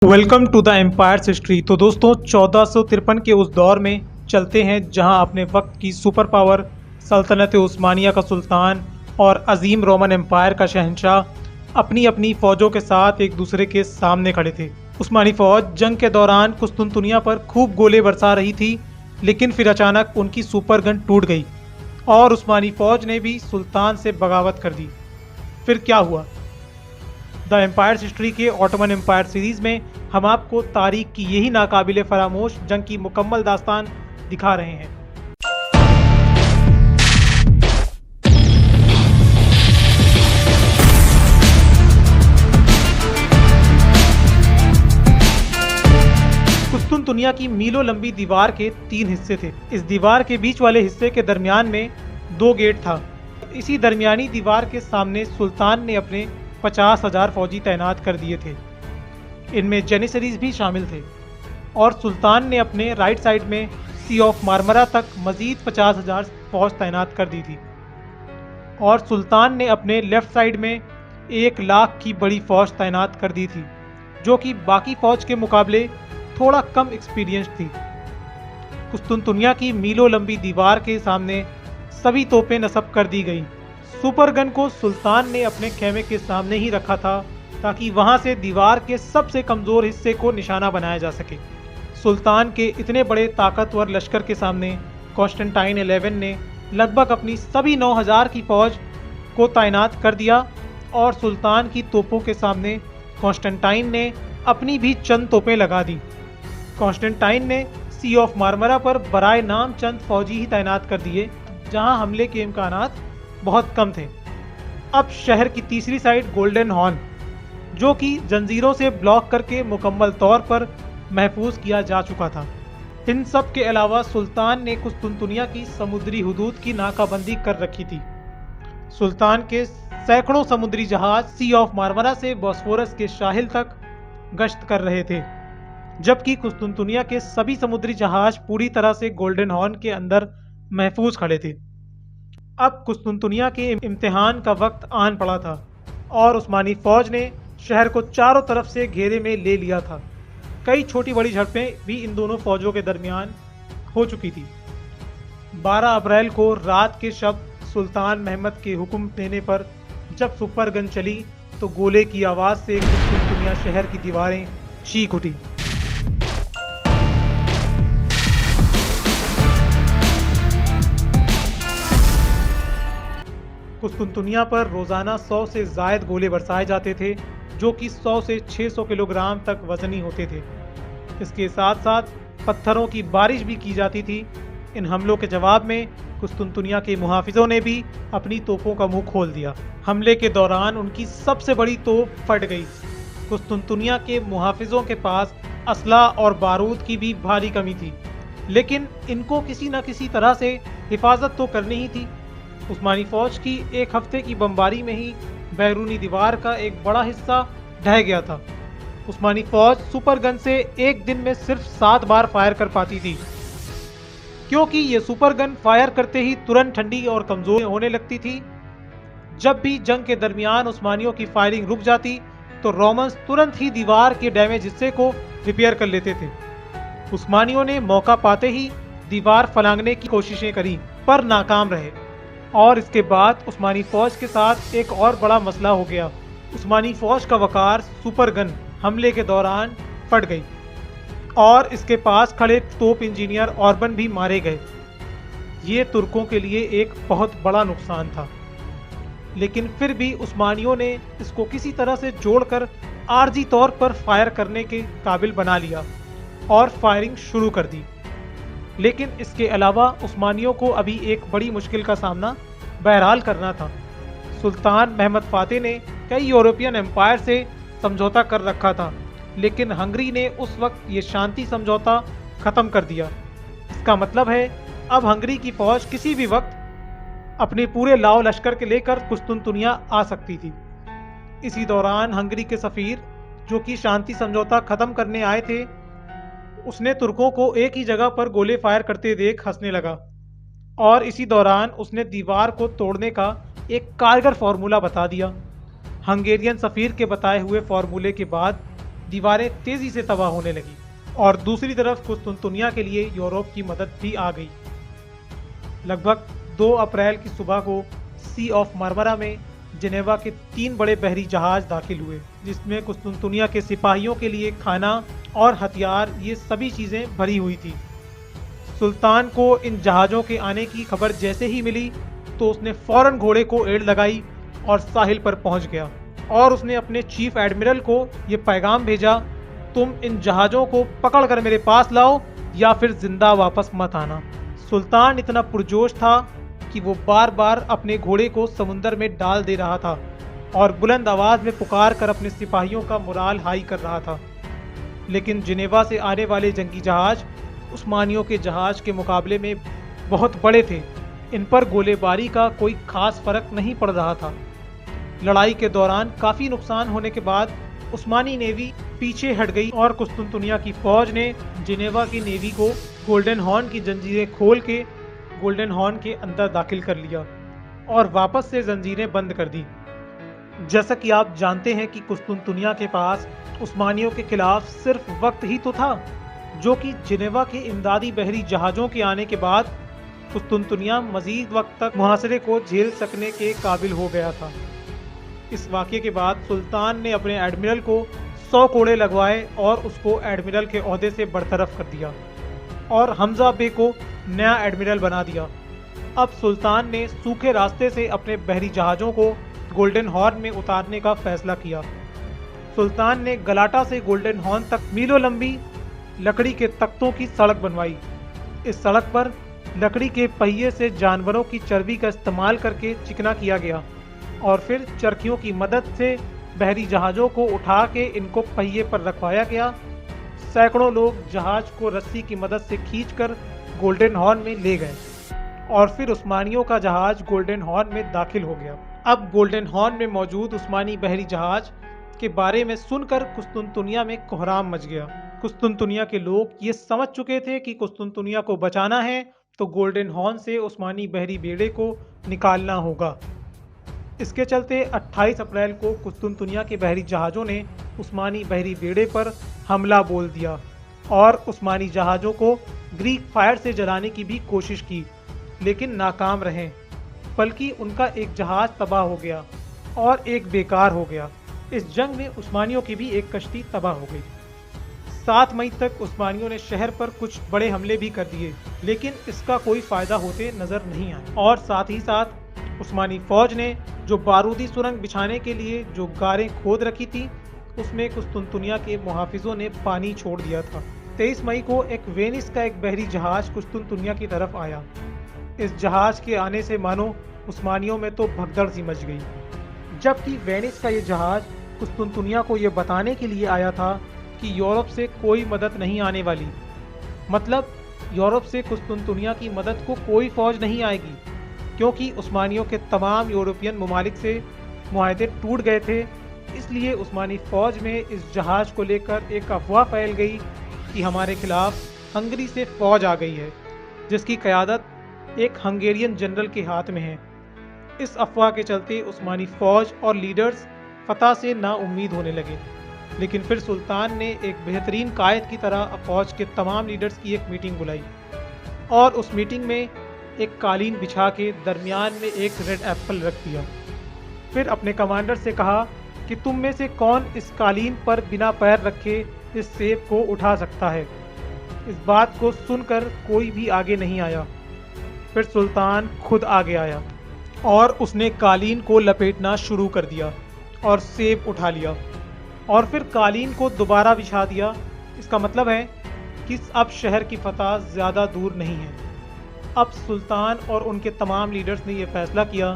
Welcome to the empires history. तो दोस्तों 1453 के उस दौर में चलते हैं जहां अपने वक्त की सुपर पावर सल्तनत उस्मानिया का सुल्तान और अजीम रोमन एम्पायर का शहंशाह अपनी अपनी फौजों के साथ एक दूसरे के सामने खड़े थे। उस्मानी फौज जंग के दौरान कुस्तुनतुनिया पर खूब गोले बरसा रही थी, लेकिन फिर अचानक उनकी सुपर गन टूट गई और उस्मानी फौज ने भी सुल्तान से बगावत कर दी। फिर क्या हुआ? द एम्पायर्स हिस्ट्री के ऑटोमन एम्पायर सीरीज में हम आपको तारीख की यही नाकाबिले फरामोश जंग की मुकम्मल दास्तान दिखा रहे हैं। कुस्तुनतुनिया की मीलों लंबी दीवार के 3 हिस्से थे। इस दीवार के बीच वाले हिस्से के दरमियान में 2 गेट था। इसी दरमियानी दीवार के सामने सुल्तान ने अपने 50,000 फौजी तैनात कर दिए थे। इनमें जेनिसरीज भी शामिल थे और सुल्तान ने अपने राइट साइड में सी ऑफ मारमरा तक मजीद 50,000 फौज तैनात कर दी थी और सुल्तान ने अपने लेफ्ट साइड में 1 लाख की बड़ी फौज तैनात कर दी थी, जो कि बाकी फौज के मुकाबले थोड़ा कम एक्सपीरियंस थी। कुस्तुनतुनिया की मीलों लंबी दीवार के सामने सभी तोपें नस्ब कर दी गई। सुपर गन को सुल्तान ने अपने खेमे के सामने ही रखा था ताकि वहां से दीवार के सबसे कमजोर हिस्से को निशाना बनाया जा सके। सुल्तान के इतने बड़े ताकतवर लश्कर के सामने कॉन्स्टेंटाइन 11 ने लगभग अपनी सभी 9,000 की फौज को तैनात कर दिया और सुल्तान की तोपों के सामने कॉन्स्टेंटाइन ने अपनी भी चंद तोपें लगा दी। कॉन्स्टेंटाइन ने सी ऑफ मारमरा पर बराए नाम चंद फौजी ही तैनात कर दिए, जहां हमले के इम्कानात बहुत कम थे। अब शहर की तीसरी साइड गोल्डन हॉर्न, जो कि जंजीरों से ब्लॉक करके मुकम्मल तौर पर महफूज किया जा चुका था। इन सब के अलावा सुल्तान ने कुस्तुनतुनिया की समुद्री हुदूद की नाकाबंदी कर रखी थी। सुल्तान के सैकड़ों समुद्री जहाज सी ऑफ मारमरा से बॉस्फोरस के साहिल तक गश्त कर रहे थे, जबकि कुस्तुनतुनिया के सभी समुद्री जहाज पूरी तरह से गोल्डन हॉर्न के अंदर महफूज खड़े थे। अब कुस्तुनतुनिया के इम्तिहान का वक्त आन पड़ा था और उस्मानी फौज ने शहर को चारों तरफ से घेरे में ले लिया था। कई छोटी बड़ी झड़पें भी इन दोनों फौजों के दरमियान हो चुकी थी। 12 अप्रैल को रात के शब्द सुल्तान महमद के हुक्म देने पर जब सुपर गन चली तो गोले की आवाज़ से कुस्तुनतुनिया शहर की दीवारें चीख उठी। कुस्तुनतुनिया पर रोज़ाना 100 से ज़ायद गोले बरसाए जाते थे, जो कि 100 से 600 किलोग्राम तक वजनी होते थे। इसके साथ साथ पत्थरों की बारिश भी की जाती थी। इन हमलों के जवाब में कुस्तुनतुनिया के मुहाफिजों ने भी अपनी तोपों का मुंह खोल दिया। हमले के दौरान उनकी सबसे बड़ी तोप फट गई। कुस्तुनतुनिया के मुहाफिजों के पास असला और बारूद की भी भारी कमी थी, लेकिन इनको किसी न किसी तरह से हिफाजत तो करनी ही थी। उस्मानी फौज की 1 हफ्ते की बमबारी में ही बैरूनी दीवार का एक बड़ा हिस्सा ढह गया था। उस्मानी फौज सुपर गन से एक दिन में सिर्फ 7 बार फायर कर पाती थी, क्योंकि ये सुपर गन फायर करते ही तुरंत ठंडी और कमजोर होने लगती थी। जब भी जंग के दरमियान उस्मानियों की फायरिंग रुक जाती तो रोमन्स तुरंत ही दीवार के डैमेज हिस्से को रिपेयर कर लेते थे। उस्मानियों ने मौका पाते ही दीवार फलांगने की कोशिशें करी, पर नाकाम रहे और इसके बाद उस्मानी फौज के साथ एक और बड़ा मसला हो गया। उस्मानी फौज का वकार सुपर गन हमले के दौरान फट गई और इसके पास खड़े तोप इंजीनियर ऑर्बन भी मारे गए। ये तुर्कों के लिए एक बहुत बड़ा नुकसान था, लेकिन फिर भी उस्मानियों ने इसको किसी तरह से जोड़कर आर्जी तौर पर फायर करने के काबिल बना लिया और फायरिंग शुरू कर दी। लेकिन इसके अलावा उस्मानियों को अभी एक बड़ी मुश्किल का सामना बहरहाल करना था। सुल्तान महमद फातेह ने कई यूरोपियन एम्पायर से समझौता कर रखा था, लेकिन हंगरी ने उस वक्त ये शांति समझौता ख़त्म कर दिया। इसका मतलब है अब हंगरी की फौज किसी भी वक्त अपने पूरे लाव लश्कर के लेकर कुस्तुनतुनिया आ सकती थी। इसी दौरान हंगरी के सफ़ीर, जो कि शांति समझौता ख़त्म करने आए थे, उसने तुर्कों को एक ही जगह पर गोले फायर करते देख हंसने लगा और इसी दौरान उसने दीवार को तोड़ने का एक कारगर फार्मूला बता दिया। हंगेरियन सफ़ीर के बताए हुए फार्मूले के बाद दीवारें तेजी से तबाह होने लगी और दूसरी तरफ कुस्तुनतुनिया के लिए यूरोप की मदद भी आ गई। लगभग 2 अप्रैल की सुबह को सी ऑफ मार्मरा में जिनेवा के 3 बड़े बहरी जहाज दाखिल हुए, जिसमें कुस्तुनतुनिया के सिपाहियों के लिए खाना और हथियार, ये सभी चीजें भरी हुई थी। सुल्तान को इन जहाज़ों के आने की खबर जैसे ही मिली तो उसने फौरन घोड़े को एड़ लगाई और साहिल पर पहुंच गया और उसने अपने चीफ एडमिरल को ये पैगाम भेजा, तुम इन जहाज़ों को पकड़कर मेरे पास लाओ या फिर जिंदा वापस मत आना। सुल्तान इतना पुरजोश था कि वो बार बार अपने घोड़े को समुंदर में डाल दे रहा था और बुलंद आवाज में पुकार कर अपने सिपाहियों का मोराल हाई कर रहा था। लेकिन जिनेवा से आने वाले जंगी जहाज उस्मानियों के जहाज के मुकाबले में बहुत बड़े थे। इन पर गोलेबारी का कोई खास फर्क नहीं पड़ रहा था। लड़ाई के दौरान काफी नुकसान होने के बाद उस्मानी नेवी पीछे हट गई और कुस्तुनतुनिया की फौज ने जिनेवा की नेवी को गोल्डन हॉर्न की जंजीरें खोल के गोल्डन हॉर्न के अंदर दाखिल कर लिया और वापस से जंजीरें बंद कर दी। जैसा कि आप जानते हैं कि कुस्तुनतुनिया के पास उस्मानियों के खिलाफ सिर्फ वक्त ही तो था, जो कि जिनेवा के इमदादी बहरी जहाज़ों के आने के बाद कुस्तुनतुनिया मजीद वक्त तक मुहासरे को झेल सकने के काबिल हो गया था। इस वाक़ये के बाद सुल्तान ने अपने एडमिरल को 100 कोड़े लगवाए और उसको एडमिरल के ओहदे से बरतरफ कर दिया और हमजा बे को नया एडमिरल बना दिया। अब सुल्तान ने सूखे रास्ते से अपने बहरी जहाज़ों को गोल्डन हॉर्न में उतारने का फैसला किया। सुल्तान ने गलाटा से गोल्डन हॉर्न तक मीलों लंबी लकड़ी के तख्तों की सड़क बनवाई। इस सड़क पर लकड़ी के पहिए से जानवरों की चर्बी का इस्तेमाल करके चिकना किया गया और फिर चरखियों की मदद से बहरी जहाज़ों को उठा के इनको पहिए पर रखवाया गया। सैकड़ों लोग जहाज को रस्सी की मदद से खींचकर गोल्डन हॉर्न में ले गए और फिर उस्मानियों का जहाज गोल्डन हॉर्न में दाखिल हो गया। अब गोल्डन हॉर्न में मौजूद उस्मानी बहरी जहाज के बारे में सुनकर कुस्तुनतुनिया में कोहराम मच गया। कुस्तुनतुनिया के लोग ये समझ चुके थे कि कुस्तुनतुनिया को बचाना है तो गोल्डन हॉर्न से उस्मानी बहरी बेड़े को निकालना होगा। इसके चलते 28 अप्रैल को कुस्तुनतुनिया के बहरी जहाज़ों ने उस्मानी बहरी बेड़े पर हमला बोल दिया और उस्मानी जहाज़ों को ग्रीक फायर से जलाने की भी कोशिश की, लेकिन नाकाम रहे। बल्कि उनका एक जहाज़ तबाह हो गया और एक बेकार हो गया। इस जंग में उस्मानियों की भी एक कश्ती तबाह हो गई। 7 मई तक उस्मानियों ने शहर पर कुछ बड़े हमले भी कर दिए, लेकिन इसका कोई फायदा होते नजर नहीं आया। और साथ ही साथ उस्मानी फौज ने जो बारूदी सुरंग बिछाने के लिए जो गारें खोद रखी थी, उसमें कुस्तुनतुनिया के मुहाफिजों ने पानी छोड़ दिया था। 23 मई को एक वेनिस का एक बहरी जहाज कुस्तुनतुनिया की तरफ आया। इस जहाज के आने से मानो उस्मानियों में तो भगदड़ सी मच गई, जबकि वेनिस का ये जहाज कुस्तुनतुनिया को ये बताने के लिए आया था कि यूरोप से कोई मदद नहीं आने वाली। मतलब यूरोप से कुस्तुनतुनिया की मदद को कोई फौज नहीं आएगी, क्योंकि उस्मानियों के तमाम यूरोपियन ममालिक से मुआहदे टूट गए थे। इसलिए उस्मानी फौज में इस जहाज को लेकर एक अफवाह फैल गई कि हमारे खिलाफ हंगरी से फौज आ गई है, जिसकी क़यादत एक हंगेरियन जनरल के हाथ में है। इस अफवाह के चलते उस्मानी फौज और लीडर्स फतह से नाउम्मीद होने लगे। लेकिन फिर सुल्तान ने एक बेहतरीन कायद की तरह फौज के तमाम लीडर्स की एक मीटिंग बुलाई और उस मीटिंग में एक कालीन बिछा के दरमियान में एक रेड एप्पल रख दिया। फिर अपने कमांडर से कहा कि तुम में से कौन इस कालीन पर बिना पैर रखे इस सेब को उठा सकता है। इस बात को सुनकर कोई भी आगे नहीं आया। फिर सुल्तान खुद आगे आया और उसने कालीन को लपेटना शुरू कर दिया और सेब उठा लिया और फिर कालीन को दोबारा बिछा दिया। इसका मतलब है कि अब शहर की फतह ज़्यादा दूर नहीं है। अब सुल्तान और उनके तमाम लीडर्स ने यह फैसला किया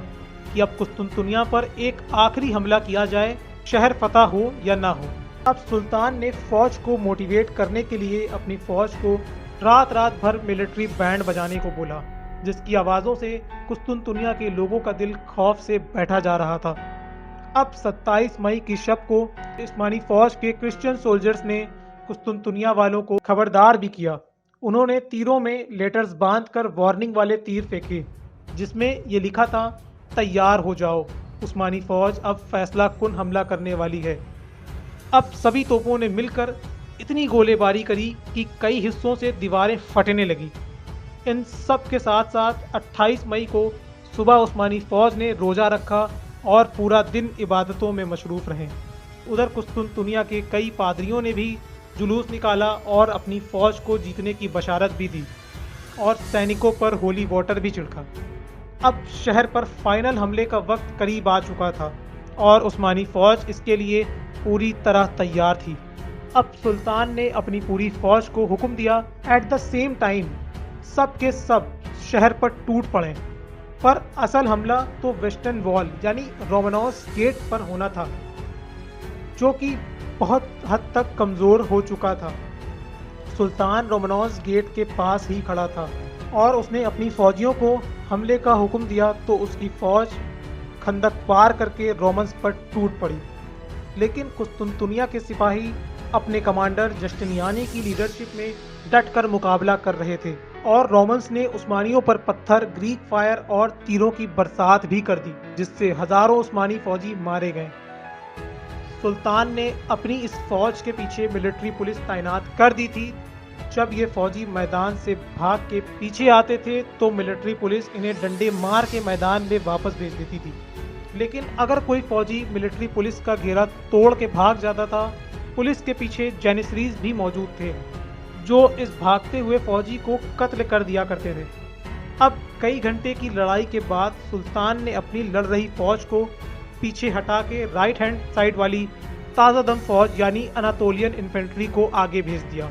कि अब कुस्तुनतुनिया पर एक आखिरी हमला किया जाए, शहर फतह हो या ना हो। अब सुल्तान ने फौज को मोटिवेट करने के लिए अपनी फौज को रात रात भर मिलिट्री बैंड बजाने को बोला, जिसकी आवाज़ों से कुस्तुनतुनिया के लोगों का दिल खौफ से बैठा जा रहा था। अब 27 मई की शब को उस्मानी फौज के क्रिश्चियन सोल्जर्स ने कुस्तुनतुनिया वालों को खबरदार भी किया। उन्होंने तीरों में लेटर्स बांधकर वार्निंग वाले तीर फेंके, जिसमें ये लिखा था, तैयार हो जाओ, उस्मानी फौज अब फैसला कुन हमला करने वाली है। अब सभी तोपों ने मिलकर इतनी गोलीबारी करी कि कई हिस्सों से दीवारें फटने लगी। इन सब के साथ साथ 28 मई को सुबह उस्मानी फ़ौज ने रोज़ा रखा और पूरा दिन इबादतों में मशरूफ़ रहे। उधर कुस्तुनतुनिया के कई पादरियों ने भी जुलूस निकाला और अपनी फ़ौज को जीतने की बशारत भी दी और सैनिकों पर होली वाटर भी छिड़का। अब शहर पर फाइनल हमले का वक्त करीब आ चुका था और उस्मानी फ़ौज इसके लिए पूरी तरह तैयार थी। अब सुल्तान ने अपनी पूरी फ़ौज को हुक्म दिया, एट द सेम टाइम सब के सब शहर पर टूट पड़े। पर असल हमला तो वेस्टर्न वॉल यानी रोमानोस गेट पर होना था, जो कि बहुत हद तक कमज़ोर हो चुका था। सुल्तान रोमानोस गेट के पास ही खड़ा था और उसने अपनी फ़ौजियों को हमले का हुक्म दिया तो उसकी फ़ौज खंदक पार करके रोमन्स पर टूट पड़ी। लेकिन कुस्तुनतुनिया के सिपाही अपने कमांडर जस्टिनियानी की लीडरशिप में डटकर मुकाबला कर रहे थे और रोमन्स ने उस्मानियों पर पत्थर, ग्रीक फायर और तीरों की बरसात भी कर दी, जिससे हजारों उस्मानी फौजी मारे गए। सुल्तान ने अपनी इस फौज के पीछे मिलिट्री पुलिस तैनात कर दी थी। जब ये फौजी मैदान से भाग के पीछे आते थे तो मिलिट्री पुलिस इन्हें डंडे मार के मैदान में वापस भेज देती थी। लेकिन अगर कोई फौजी मिलिट्री पुलिस का घेरा तोड़ के भाग जाता था, पुलिस के पीछे जेनिसरीज भी मौजूद थे जो इस भागते हुए फौजी को कत्ल कर दिया करते थे। अब कई घंटे की लड़ाई के बाद सुल्तान ने अपनी लड़ रही फौज को पीछे हटा के राइट हैंड साइड वाली ताज़ा दम फौज यानी अनातोलियन इन्फेंट्री को आगे भेज दिया।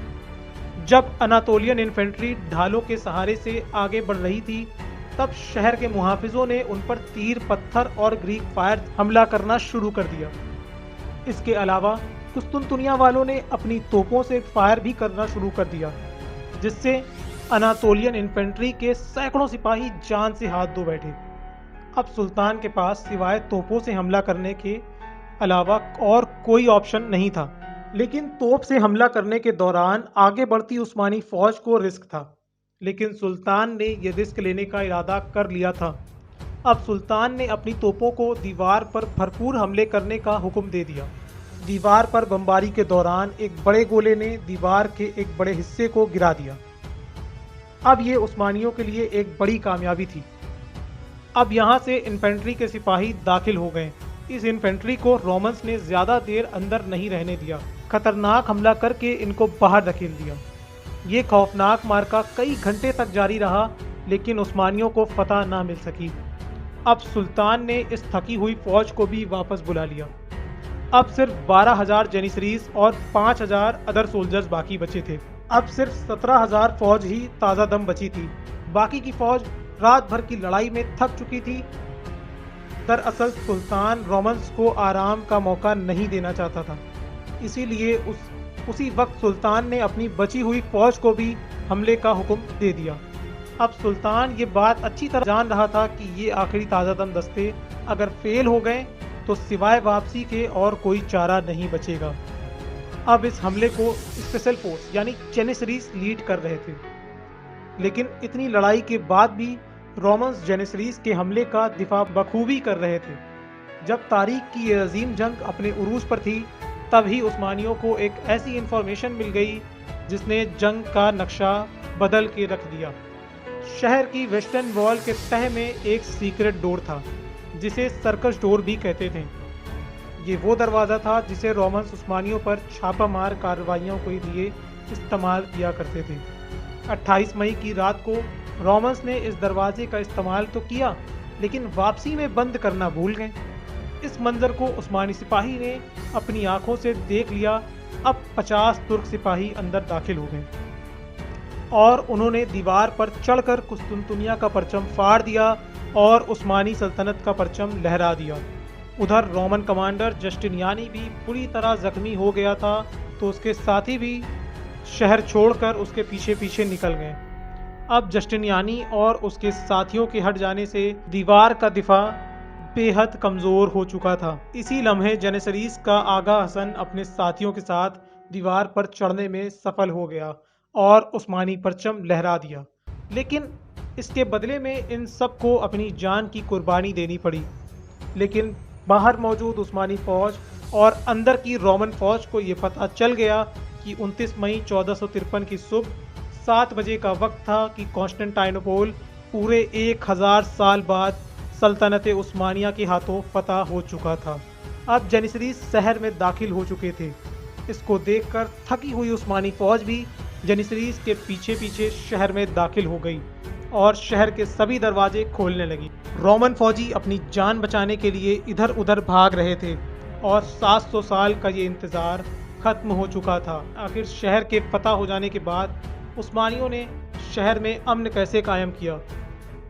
जब अनातोलियन इन्फेंट्री ढालों के सहारे से आगे बढ़ रही थी, तब शहर के मुहाफिजों ने उन पर तीर, पत्थर और ग्रीक फायर हमला करना शुरू कर दिया। इसके अलावा कुस्तुनतुनिया वालों ने अपनी तोपों से फायर भी करना शुरू कर दिया, जिससे अनातोलियन इन्फेंट्री के सैकड़ों सिपाही जान से हाथ धो बैठे। अब सुल्तान के पास सिवाय तोपों से हमला करने के अलावा और कोई ऑप्शन नहीं था। लेकिन तोप से हमला करने के दौरान आगे बढ़ती उस्मानी फौज को रिस्क था, लेकिन सुल्तान ने यह रिस्क लेने का इरादा कर लिया था। अब सुल्तान ने अपनी तोपों को दीवार पर भरपूर हमले करने का हुक्म दे दिया। दीवार पर बमबारी के दौरान एक बड़े गोले ने दीवार के एक बड़े हिस्से को गिरा दिया। अब ये उस्मानियों के लिए एक बड़ी कामयाबी थी। अब यहाँ से इन्फेंट्री के सिपाही दाखिल हो गए। इस इन्फेंट्री को रोमन्स ने ज़्यादा देर अंदर नहीं रहने दिया, खतरनाक हमला करके इनको बाहर धकेल दिया। ये खौफनाक मार्का कई घंटे तक जारी रहा, लेकिन उस्मानियों को फतह ना मिल सकी। अब सुल्तान ने इस थकी हुई फौज को भी वापस बुला लिया। अब सिर्फ 12,000 जेनिसरीज और 5,000 अदर सोल्जर्स बाकी बचे थे। अब सिर्फ 17,000 फौज ही ताज़ा दम बची थी। बाकी की फौज रात भर की लड़ाई में थक चुकी थी। दरअसल सुल्तान रोमन्स को आराम का मौका नहीं देना चाहता था, इसीलिए उसी वक्त सुल्तान ने अपनी बची हुई फौज को भी हमले का हुक्म दे दिया। अब सुल्तान ये बात अच्छी तरह जान रहा था कि ये आखिरी ताज़ा दम दस्ते अगर फेल हो गए तो सिवाय वापसी के और कोई चारा नहीं बचेगा। अब इस हमले को स्पेशल फोर्स यानी जेनिसरीज लीड कर रहे थे। लेकिन इतनी लड़ाई के बाद भी रोमन्स जेनिसरीज के हमले का दिफा बखूबी कर रहे थे। जब तारीख की ये अजीम जंग अपने उरूज पर थी, तभी उस्मानियों को एक ऐसी इंफॉर्मेशन मिल गई जिसने जंग का नक्शा बदल के रख दिया। शहर की वेस्टर्न वॉल के तह में एक सीक्रेट डोर था, जिसे सर्कस डोर भी कहते थे। ये वो दरवाज़ा था जिसे रोमन्स उस्मानियों पर छापामार कार्रवाइयों के लिए इस्तेमाल किया करते थे। 28 मई की रात को रोमन्स ने इस दरवाजे का इस्तेमाल तो किया, लेकिन वापसी में बंद करना भूल गए। इस मंजर को उस्मानी सिपाही ने अपनी आंखों से देख लिया। अब 50 तुर्क सिपाही अंदर दाखिल हो गए और उन्होंने दीवार पर चढ़कर कुस्तुनतुनिया का परचम फाड़ दिया और उस्मानी सल्तनत का परचम लहरा दिया। उधर रोमन कमांडर जस्टिनियानी भी पूरी तरह जख्मी हो गया था, तो उसके साथी भी शहर छोड़कर उसके पीछे पीछे निकल गए। अब जस्टिनियानी और उसके साथियों के हट जाने से दीवार का दिफा बेहद कमज़ोर हो चुका था। इसी लम्हे जेनिसरीज का आगा हसन अपने साथियों के साथ दीवार पर चढ़ने में सफल हो गया और उस्मानी परचम लहरा दिया। लेकिन इसके बदले में इन सबको अपनी जान की कुर्बानी देनी पड़ी। लेकिन बाहर मौजूद उस्मानी फौज और अंदर की रोमन फौज को ये पता चल गया कि 29 मई 1453 की सुबह 7 बजे का वक्त था कि कॉन्स्टेंटाइनोपल पूरे 1000 साल बाद सल्तनत उस्मानिया के हाथों फतह हो चुका था। अब जनिसरीस शहर में दाखिल हो चुके थे। इसको देखकर थकी हुई उस्मानी फौज भी जनिसरीस के पीछे पीछे शहर में दाखिल हो गई और शहर के सभी दरवाजे खोलने लगी। रोमन फौजी अपनी जान बचाने के लिए इधर उधर भाग रहे थे और 700 साल का ये इंतज़ार खत्म हो चुका था। आखिर शहर के फतह हो जाने के बाद उस्मानियों ने शहर में अमन कैसे कायम किया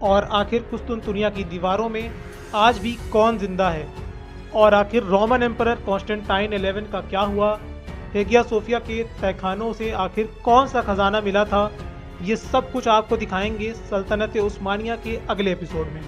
और आखिर कुस्तुनतुनिया की दीवारों में आज भी कौन जिंदा है और आखिर रोमन एम्परर कॉन्स्टेंटाइन 11 का क्या हुआ, हेगिया सोफिया के तहखानों से आखिर कौन सा खजाना मिला था, ये सब कुछ आपको दिखाएंगे सल्तनत उस्मानिया के अगले एपिसोड में।